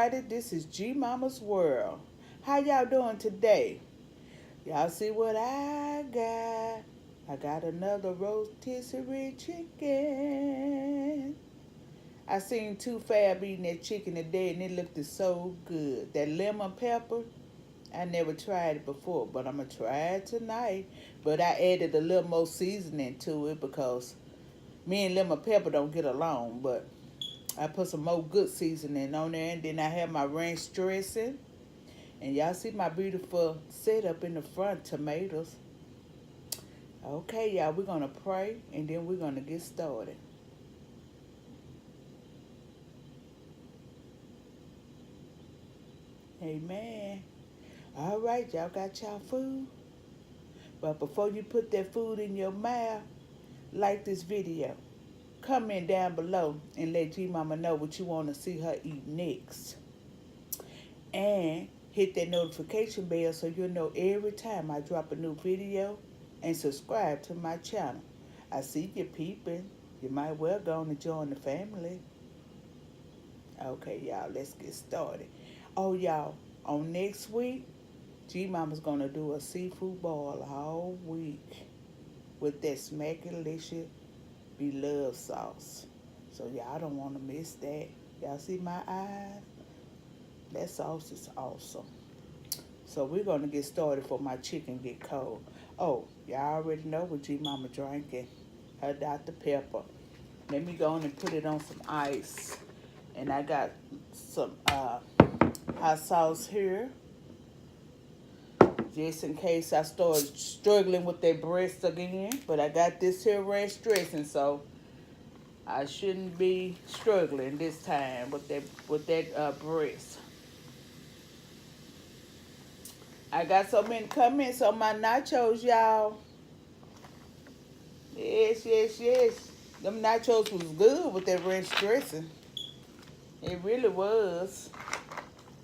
everybody. This is G Mama's World. How y'all doing today? Y'all see what I got? I got another rotisserie chicken. I seen Too Fab eating that chicken today and it looked so good. That lemon pepper, I never tried it before, but I'm going to try it tonight. But I added a little more seasoning to it because me and lemon pepper don't get along, but I put some more good seasoning on there, and then I have my ranch dressing. And y'all see my beautiful setup in the front, tomatoes. Okay, y'all, we're going to pray, and then we're going to get started. Amen. All right, y'all got y'all food? But before you put that food in your mouth, like this video. Comment down below and let G Mama know what you want to see her eat next. And hit that notification bell so you'll know every time I drop a new video, and subscribe to my channel. I see you peeping. You might well go on and join the family. Okay, y'all, let's get started. Oh, y'all, on next week, G Mama's going to do a seafood boil all week with that smackalicious beloved sauce. So y'all don't want to miss that. Y'all see my eyes? That sauce is awesome. So we're going to get started before my chicken get cold. Oh, y'all already know what G Mama drinking. Her Dr. Pepper. Let me go on and put it on some ice. And I got some hot sauce here. Just in case I start struggling with that breast again. But I got this here ranch dressing, so I shouldn't be struggling this time with that breast. I got so many comments on my nachos, y'all. Yes, yes, yes. Them nachos was good with that ranch dressing. It really was.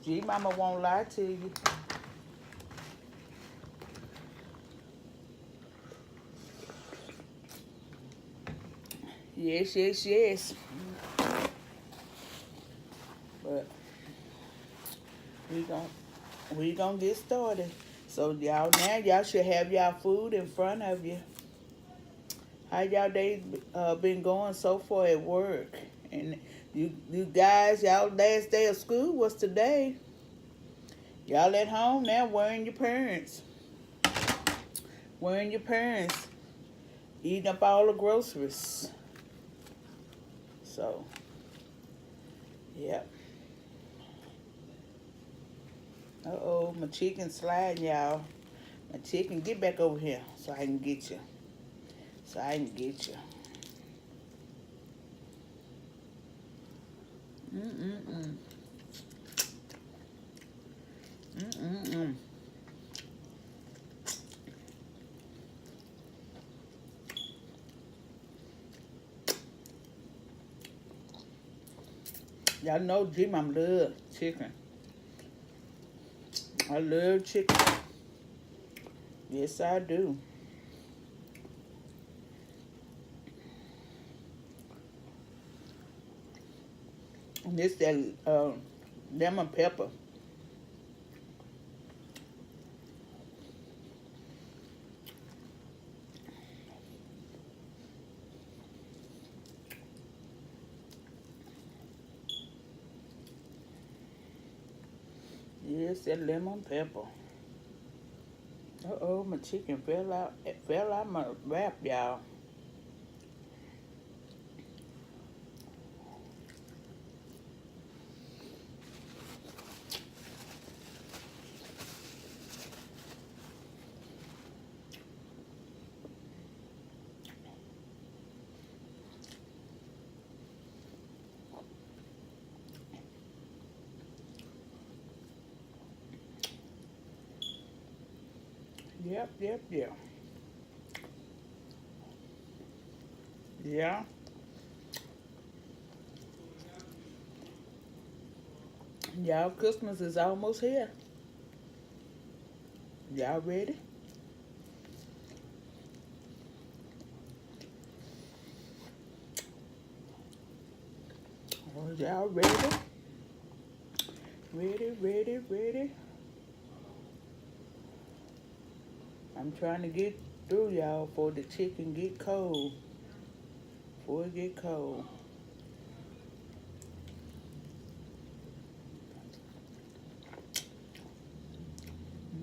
G Mama won't lie to you. Yes, yes, yes. But we gonna get started. So y'all should have y'all food in front of you. How y'all day been going so far at work? And you guys, y'all last day of school was today. Y'all at home now worrying your parents. Worrying your parents. Eating up all the groceries. So, yep. Uh-oh, my chicken sliding, y'all. My chicken, get back over here so I can get you. So I can get you. Mm-mm-mm. Mm-mm-mm. Y'all know G Mama love chicken. I love chicken. Yes, I do. And this that lemon pepper. Yes, that lemon pepper. Uh-oh, my chicken fell out. It fell out my wrap, y'all. Yep. Yeah. Y'all, Christmas is almost here. Y'all ready? Y'all ready? Ready, ready, ready. I'm trying to get through, y'all, before the chicken get cold. Before it get cold.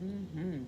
Mm-hmm.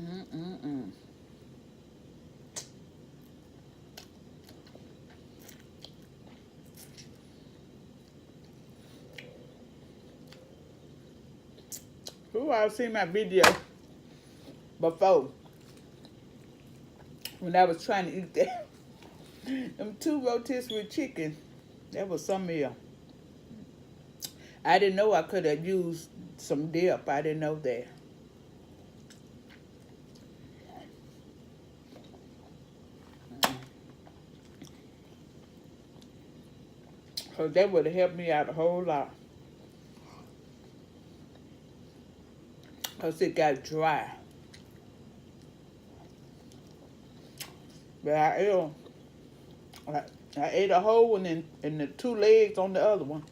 Mm-mm-mm. Who all seen my video before when I was trying to eat that? Them 2 rotisserie chicken. That was some meal. I didn't know I could have used some dip. I didn't know that. Because that would have helped me out a whole lot. Because it got dry. But I ate a whole one and the 2 legs on the other one.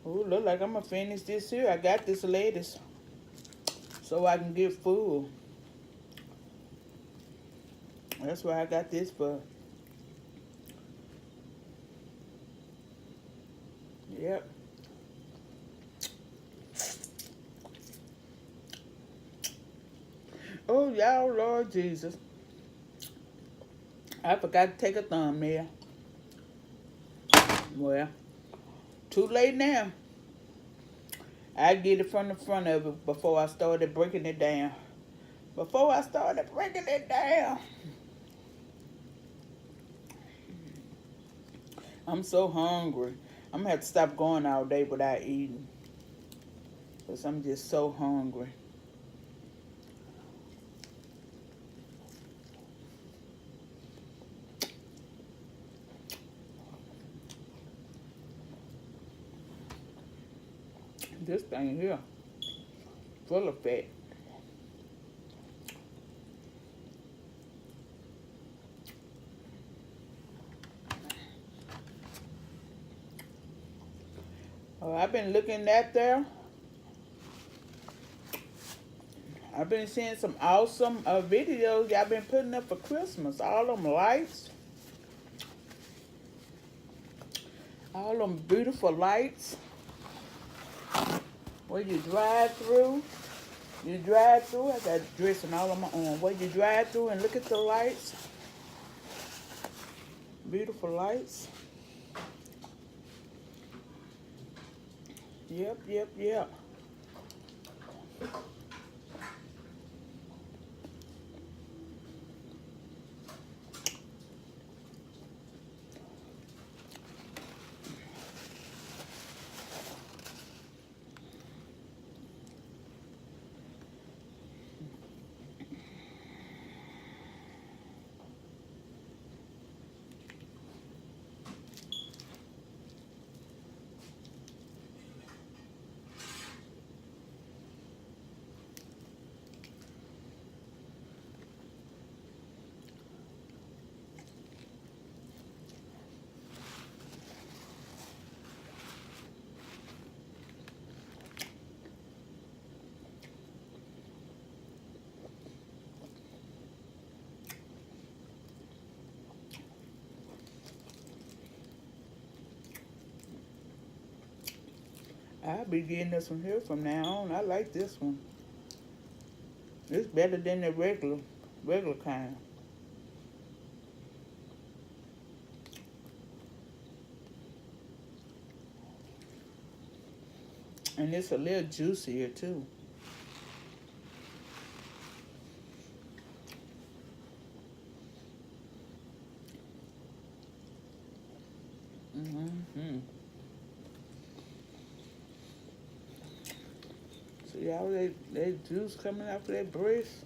Oh, look like I'm going to finish this here. I got this lettuce so I can get full. That's why I got this for. Yep. Oh, y'all, Lord Jesus. I forgot to take a thumbnail. Well, too late now. I get it from the front of it before I started breaking it down. Before I started breaking it down. I'm so hungry. I'm going to have to stop going all day without eating. Because I'm just so hungry. This thing here, full of fat. Oh, I've been looking at there. I've been seeing some awesome videos y'all been putting up for Christmas. All them lights. All them beautiful lights. Where you drive through. You drive through. I got dressing all on my own. Where you drive through and look at the lights. Beautiful lights. Yep, yep, yep. I'll be getting this one here from now on. I like this one. It's better than the regular kind. And it's a little juicier too. Mm-hmm. See how that juice coming out of that breast?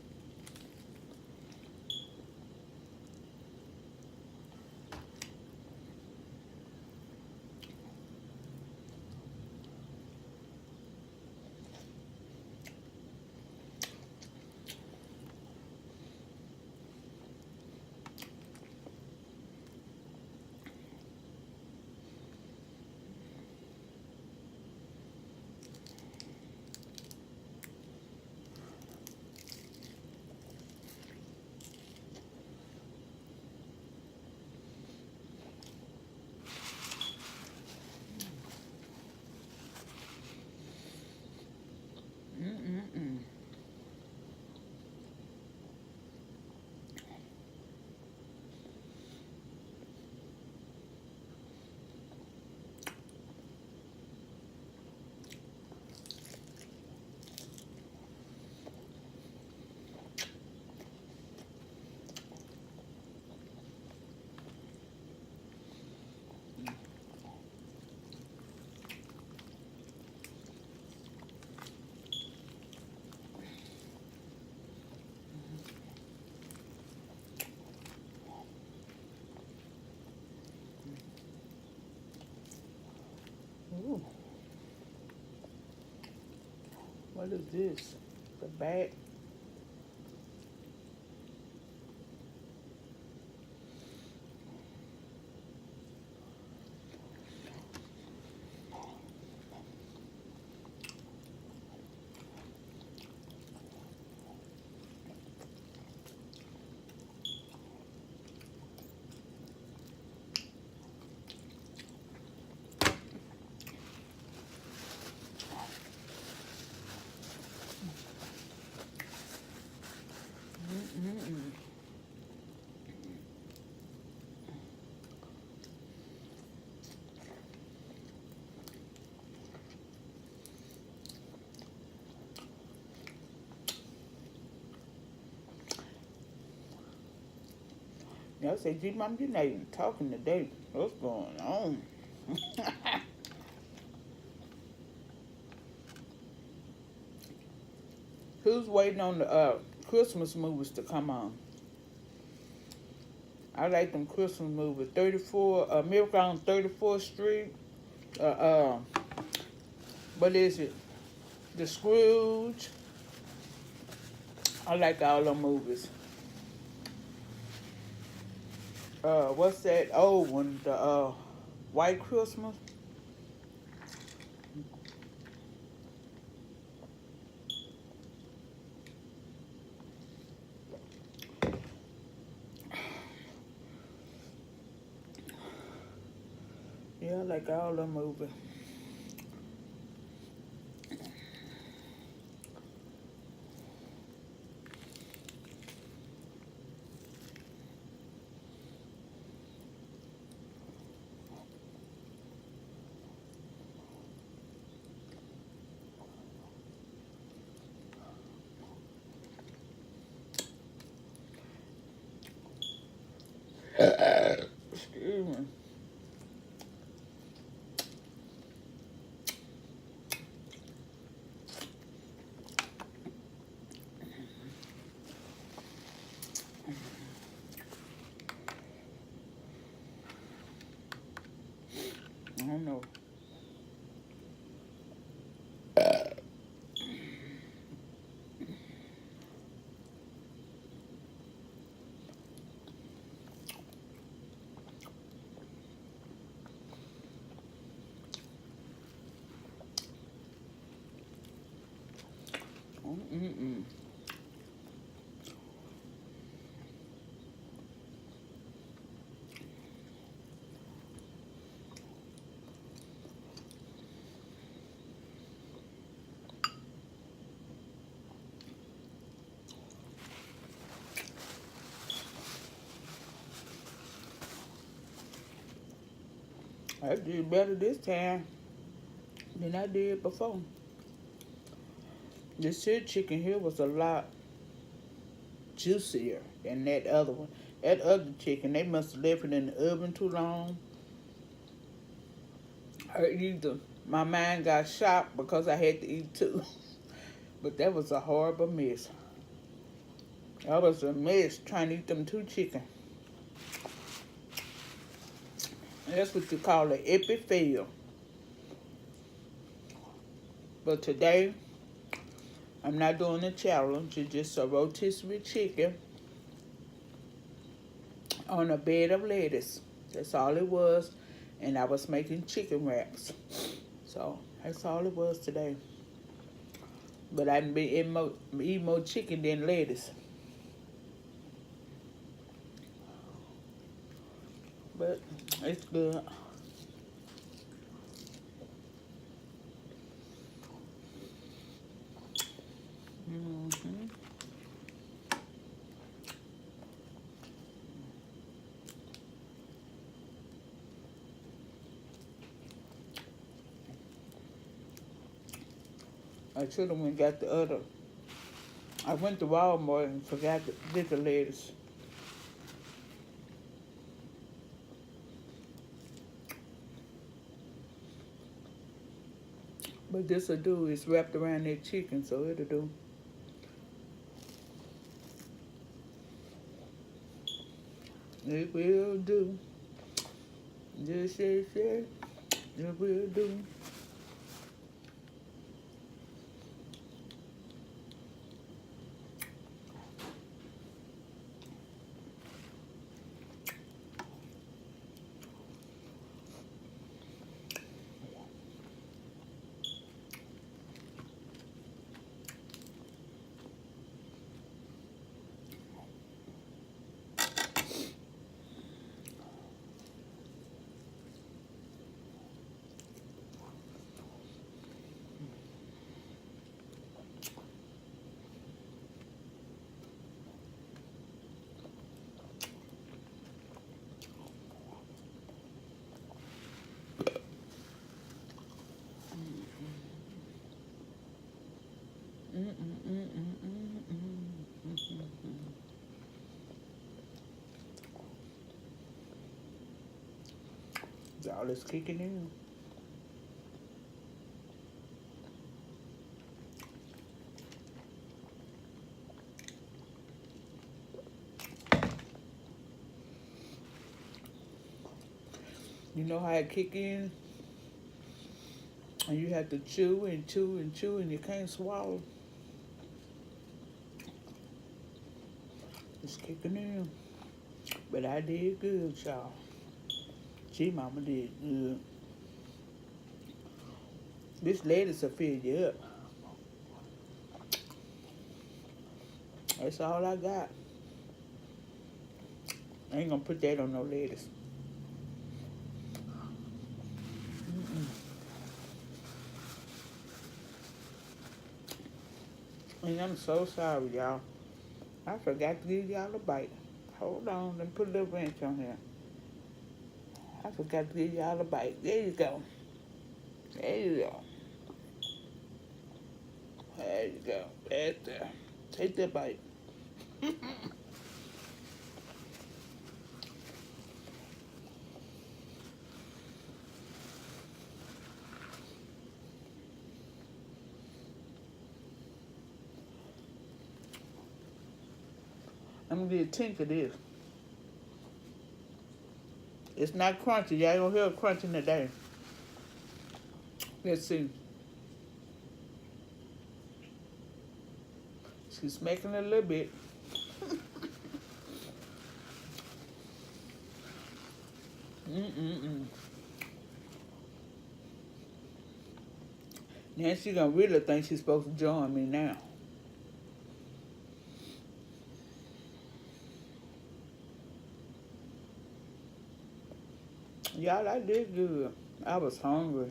Mm-mm-mm. Ooh, what is this? The back? Mm-mm-mm. Y'all say, gee, Mom, you're not even talking today. What's going on? Who's waiting on the Christmas movies to come on? I like them Christmas movies. 34, Miracle on 34th Street. Uh, uh, what is it? The Scrooge. I like all them movies. What's that old one? The White Christmas. Yeah, I like all them movies. Excuse me. I don't know. Mm-mm-mm. I did better this time than I did before. This here chicken here was a lot juicier than that other one. That other chicken, they must have left it in the oven too long. Or either my mind got shot because I had to eat too. But that was a horrible mess. That was a mess trying to eat them two chicken. That's what you call an epic fail. But today, I'm not doing a challenge. It's just a rotisserie chicken on a bed of lettuce. That's all it was. And I was making chicken wraps. So, that's all it was today. But I've been eating more chicken than lettuce. But it's good. I should have went and got the other. I went to Walmart and forgot to get the lettuce. But this'll do. It's wrapped around that chicken, so it'll do. It will do. Just say, it will do. Y'all is kicking in. You know how it kick in? And you have to chew and chew and chew and you can't swallow. It's kicking in. But I did good, y'all. Mama did good. This lettuce will fill you up. That's all I got. I ain't gonna put that on no lettuce. And I'm so sorry, y'all. I forgot to give y'all a bite. Hold on, let me put a little ranch on here. I forgot to give y'all a bite. There you go. There you go. There you go. Right there. Take that bite. I'm gonna get a tink of this. It's not crunchy. Y'all gonna hear it crunching today. Let's see. She's making a little bit. Now she gonna really think she's supposed to join me now. Y'all, I did good. I was hungry.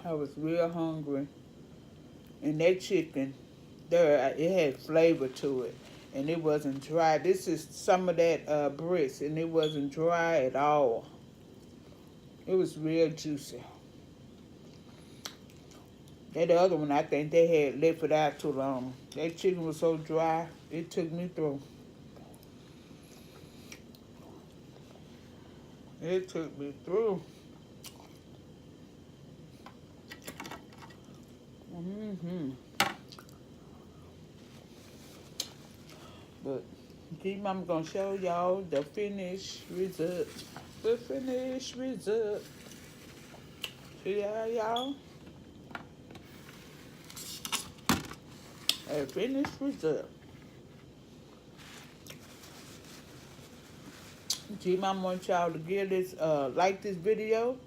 I was real hungry. And that chicken, it had flavor to it. And it wasn't dry. This is some of that breast, and it wasn't dry at all. It was real juicy. That other one, I think they had left it out too long. That chicken was so dry, it took me through. It took me through. But G-Mama gonna show y'all the finished result. The finished result. See y'all? A finished result. G-Mama wants y'all to give this, like this video.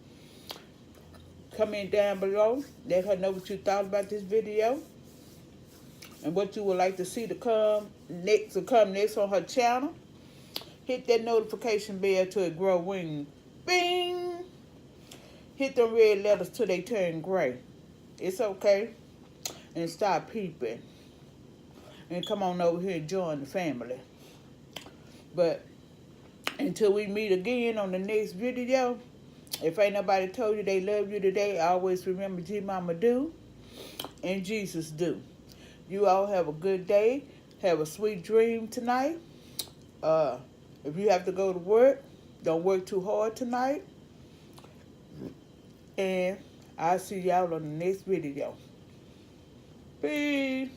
Comment down below. Let her know what you thought about this video. And what you would like to see to come next on her channel. Hit that notification bell till it grow wings. Bing! Hit them red letters till they turn gray. It's okay. And stop peeping. And come on over here and join the family. But until we meet again on the next video, if ain't nobody told you they love you today, always remember G-Mama do and Jesus do. You all have a good day. Have a sweet dream tonight. If you have to go to work, don't work too hard tonight. And I'll see y'all on the next video. Peace.